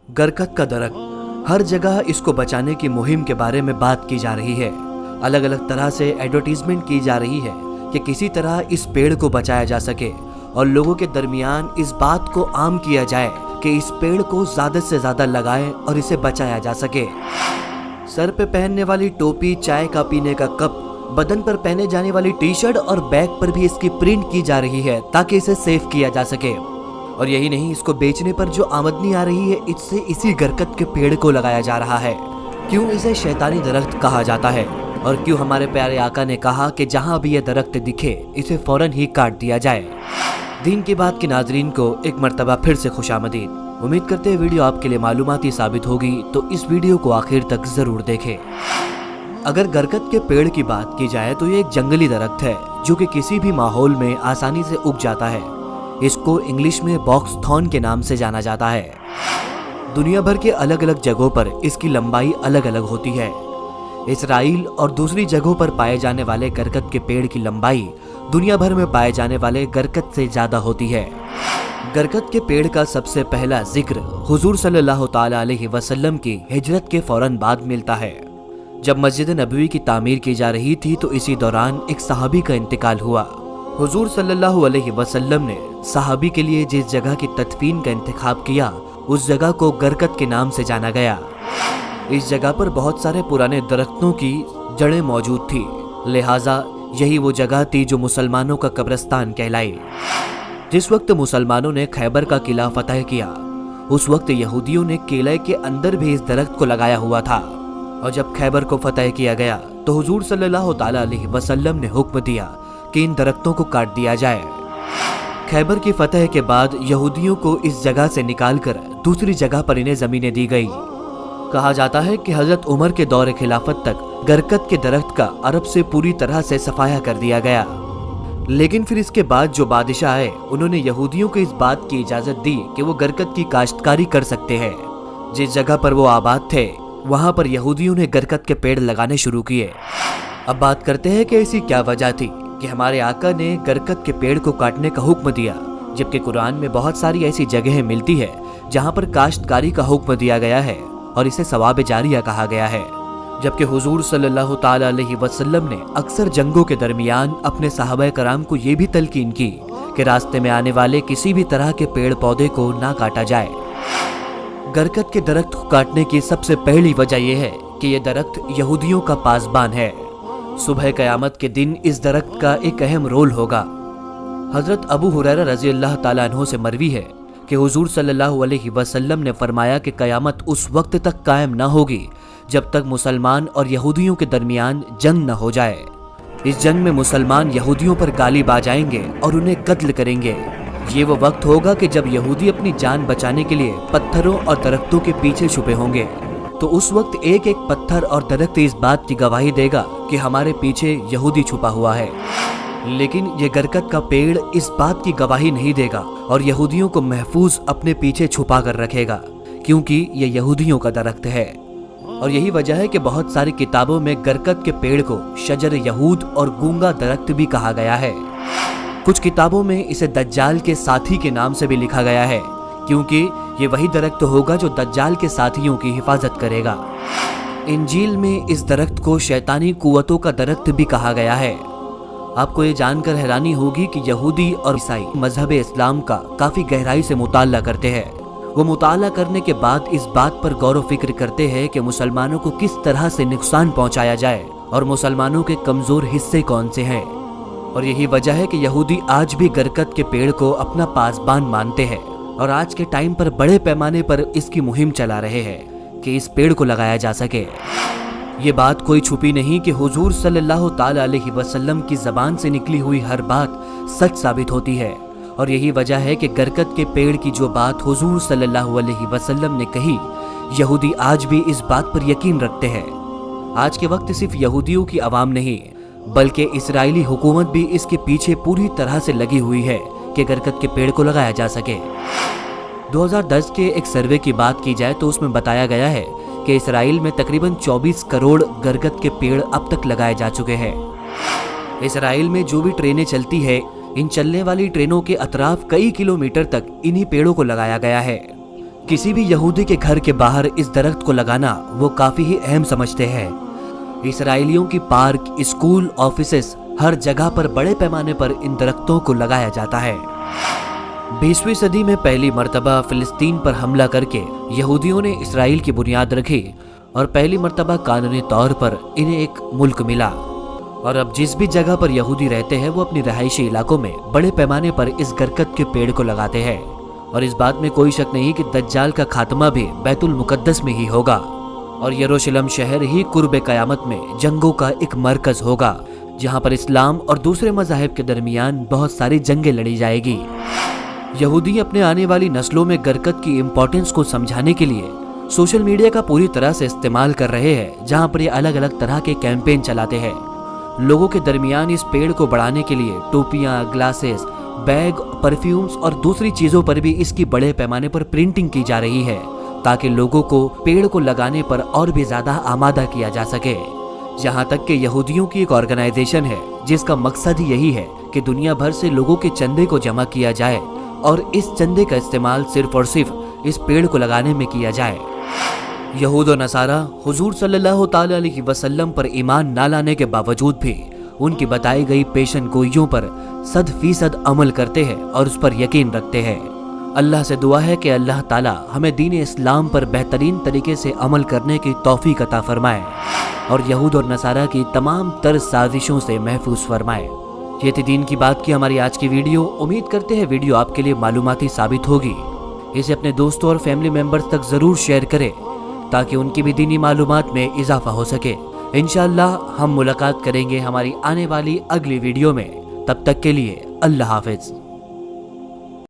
गरकत का दरख्त, हर जगह इसको बचाने की मुहिम के बारे में बात की जा रही है। अलग अलग तरह से एडवर्टीजमेंट की जा रही है कि किसी तरह इस पेड़ को बचाया जा सके और लोगों के दरमियान इस बात को आम किया जाए कि इस पेड़ को ज्यादा से ज्यादा लगाएं और इसे बचाया जा सके। सर पे पहनने वाली टोपी, चाय का पीने का कप, बदन पर पहने जाने वाली टी शर्ट और बैग पर भी इसकी प्रिंट की जा रही है ताकि इसे सेव किया जा सके। और यही नहीं, इसको बेचने पर जो आमदनी आ रही है इससे इसी गरकत के पेड़ को लगाया जा रहा है। क्यों इसे शैतानी दरख्त कहा जाता है और क्यों हमारे प्यारे आका ने कहा कि जहां भी यह दरख्त दिखे इसे फौरन ही काट दिया जाए। दीन की बात के नाजरीन को एक मर्तबा फिर से खुशामदीद। उम्मीद करते हैं वीडियो आपके लिए मालूमाती साबित होगी, तो इस वीडियो को आखिर तक जरूर देखें। अगर गरकत के पेड़ की बात की जाए तो ये एक जंगली दरख्त है जो कि किसी भी माहौल में आसानी से उग जाता है। इसको इंग्लिश में बॉक्स थॉर्न के नाम से जाना जाता है। दुनिया भर के अलग अलग जगहों पर इसकी लंबाई अलग अलग होती है। इसराइल और दूसरी जगहों पर पाए जाने वाले गरकत के पेड़ की लंबाई दुनिया भर में पाए जाने वाले गरकत से ज्यादा होती है। गरकत के पेड़ का सबसे पहला जिक्र हुजूर सल्लल्लाहु ताला अलैहि वसल्लम की हिजरत के फौरन बाद मिलता है। जब मस्जिद नबवी की तामीर की जा रही थी तो इसी दौरान एक सहाबी का इंतकाल हुआ। हुजूर सल्लल्लाहु अलैहि वसल्लम ने सहाबी के लिए जिस जगह की तदफीन का इंतखाब किया उस जगह को गरकत के नाम से जाना गया। इस जगह पर बहुत सारे पुराने दरख्तों की जड़ें मौजूद थी, लिहाजा यही वो जगह थी जो मुसलमानों का कब्रिस्तान कहलाई। जिस वक्त मुसलमानों ने खैबर का किला फतह किया उस वक्त यहूदियों ने किले के अंदर भी इस दरख्त को लगाया हुआ था। और जब खैबर को फतह किया गया तो हुजूर सल्लल्लाहु ताला अलैहि वसल्लम ने हुक्म दिया कि इन दरख्तों को काट दिया जाए। खैबर की फतह के बाद यहूदियों को इस जगह से निकालकर दूसरी जगह पर इन्हें जमीनें दी गई। कहा जाता है कि हजरत उमर के दौर खिलाफत तक गरकत के दरख्त का अरब से पूरी तरह से सफाया कर दिया गया। लेकिन फिर इसके बाद जो बादशाह आए उन्होंने यहूदियों को इस बात की इजाजत दी कि वो गरकत की काश्तकारी कर सकते हैं। जिस जगह पर वो आबाद थे वहां पर यहूदियों ने गरकत के पेड़ लगाने शुरू किए। अब बात करते हैं कि ऐसी क्या वजह थी कि हमारे आका ने गरकत के पेड़ को काटने का हुक्म दिया, जबकि कुरान में बहुत सारी ऐसी जगहें मिलती है जहां पर काश्तकारी का हुक्म दिया गया है और इसे सवाब जारिया कहा गया है। जबकि हुजूर सल्लल्लाहु ताला अलैहि वसल्लम ने अक्सर जंगों के दरमियान अपने सहाबा कराम को ये भी तलकीन की कि रास्ते में आने वाले किसी भी तरह के पेड़ पौधे को ना काटा जाए। गरकत के दरख्त को काटने की सबसे पहली वजह यह है कि यह दरख्त यहूदियों का पासबान है। सुबह क़यामत के दिन इस दरख्त का एक अहम रोल होगा। हजरत अबू हुरैरा रज़ी अल्लाह ताला अन्हु से मरवी है कि हुजूर सल्लल्लाहु अलैहि वसल्लम ने फरमाया कि क़यामत उस वक्त तक कायम न होगी जब तक मुसलमान और यहूदियों के दरमियान जंग न हो जाए। इस जंग में मुसलमान यहूदियों पर गालिब आ जाएंगे और उन्हें कत्ल करेंगे। ये वो वक्त होगा कि जब यहूदी अपनी जान बचाने के लिए पत्थरों और दरख्तों के पीछे छुपे होंगे। तो उस वक्त एक एक पत्थर और दरख्त इस बात की गवाही देगा कि हमारे पीछे यहूदी छुपा हुआ है। लेकिन ये गरकत का पेड़ इस बात की गवाही नहीं देगा और यहूदियों को महफूज अपने पीछे छुपा कर रखेगा, क्योंकि ये यहूदियों का दरख्त है। और यही वजह है कि बहुत सारी किताबों में गरकत के पेड़ को शजर यहूद और गूंगा दरख्त भी कहा गया है। कुछ किताबों में इसे दज्जाल के साथी के नाम से भी लिखा गया है, क्योंकि ये वही दरख्त होगा जो दज्जाल के साथियों की हिफाजत करेगा। इंजील में इस दरख्त को शैतानी कुव्वतों का दरख्त भी कहा गया है। आपको ये जानकर हैरानी होगी कि यहूदी और ईसाई मजहब इस्लाम का काफी गहराई से मुताला करते हैं। वो मुताला करने के बाद इस बात पर गौर व फिक्र करते हैं कि मुसलमानों को किस तरह से नुकसान पहुंचाया जाए और मुसलमानों के कमजोर हिस्से कौन से हैं। और यही वजह है कि यहूदी आज भी गरकत के पेड़ को अपना पासबान मानते हैं और आज के टाइम पर बड़े पैमाने पर इसकी मुहिम चला रहे हैं कि इस पेड़ को लगाया जा सके। ये बात कोई छुपी नहीं कि हुजूर सल्लल्लाहु ताला अलैहि वसल्लम की जबान से निकली हुई हर बात सच साबित होती है। और यही वजह है कि गरकत के पेड़ की जो बात हुजूर सल्लल्लाहु अलैहि वसल्लम ने कही, यहूदी आज भी इस बात पर यकीन रखते हैं। आज के वक्त सिर्फ यहूदियों की आवाम नहीं बल्कि इस्राएली हुकूमत भी इसके पीछे पूरी तरह से लगी हुई है कि गरकत के पेड़ को लगाया जा सके। 2010 के एक सर्वे की बात की जाए तो उसमें बताया गया है कि इसराइल में तकरीबन 24 करोड़ गरकत के पेड़ अब तक लगाए जा चुके हैं। इसराइल में जो भी ट्रेनें चलती है, इन चलने वाली ट्रेनों के अतराफ कई किलोमीटर तक इन्हीं पेड़ों को लगाया गया है। किसी भी यहूदी के घर के बाहर इस दरख्त को लगाना वो काफी ही अहम समझते हैं। इसराइलियों की पार्क, स्कूल, ऑफिसेस, हर जगह पर बड़े पैमाने पर इन दरख्तों को लगाया जाता है। 20वीं सदी में पहली मर्तबा फिलिस्तीन पर हमला करके यहूदियों ने इसराइल की बुनियाद रखी और पहली मर्तबा कानूनी तौर पर इन्हें एक मुल्क मिला। और अब जिस भी जगह पर यहूदी रहते हैं वो अपनी रहायशी इलाकों में बड़े पैमाने पर इस बरकत के पेड़ को लगाते हैं। और इस बात में कोई शक नहीं कि दज्जाल का खात्मा भी बैतुल मुकद्दस में ही होगा और यरूशलेम शहर ही कुर्बे कयामत में जंगों का एक मरकज होगा, जहां पर इस्लाम और दूसरे मज़ाहिब के दरमियान बहुत सारी जंगें लड़ी जाएगी। यहूदी अपने आने वाली नस्लों में बरकत की इम्पोर्टेंस को समझाने के लिए सोशल मीडिया का पूरी तरह से इस्तेमाल कर रहे हैं, जहां पर ये अलग अलग तरह के कैंपेन चलाते हैं। लोगों के दरमियान इस पेड़ को बढ़ाने के लिए टोपियां, ग्लासेस, बैग, परफ्यूम्स और दूसरी चीजों पर भी इसकी बड़े पैमाने पर प्रिंटिंग की जा रही है, ताकि लोगों को पेड़ को लगाने पर और भी ज्यादा आमादा किया जा सके। यहाँ तक कि यहूदियों की एक ऑर्गेनाइजेशन है जिसका मकसद ही यही है कि दुनिया भर से लोगों के चंदे को जमा किया जाए और इस चंदे का इस्तेमाल सिर्फ और सिर्फ इस पेड़ को लगाने में किया जाए। यहूद और नसारा हुजूर सल्लल्लाहु ताला अलैहि वसल्लम पर ईमान न लाने के बावजूद भी उनकी बताई गई पेशन गोइयों पर 100% अमल करते हैं और उस पर यकीन रखते हैं। अल्लाह से दुआ है कि अल्लाह ताला हमें दीन इस्लाम पर बेहतरीन तरीके से अमल करने की तौफीक अता फरमाए और यहूद और नसारा की तमाम तर साजिशों से महफूज फरमाए। ये थी दीन की बात की हमारी आज की वीडियो। उम्मीद करते हैं वीडियो आपके लिए मालूमाती साबित होगी। इसे अपने दोस्तों और फैमिली मेंबर्स तक जरूर शेयर करें ताकि उनकी भी दीनी मालूमात में इजाफा हो सके। इंशाअल्लाह हम मुलाकात करेंगे हमारी आने वाली अगली वीडियो में। तब तक के लिए अल्लाह हाफिज।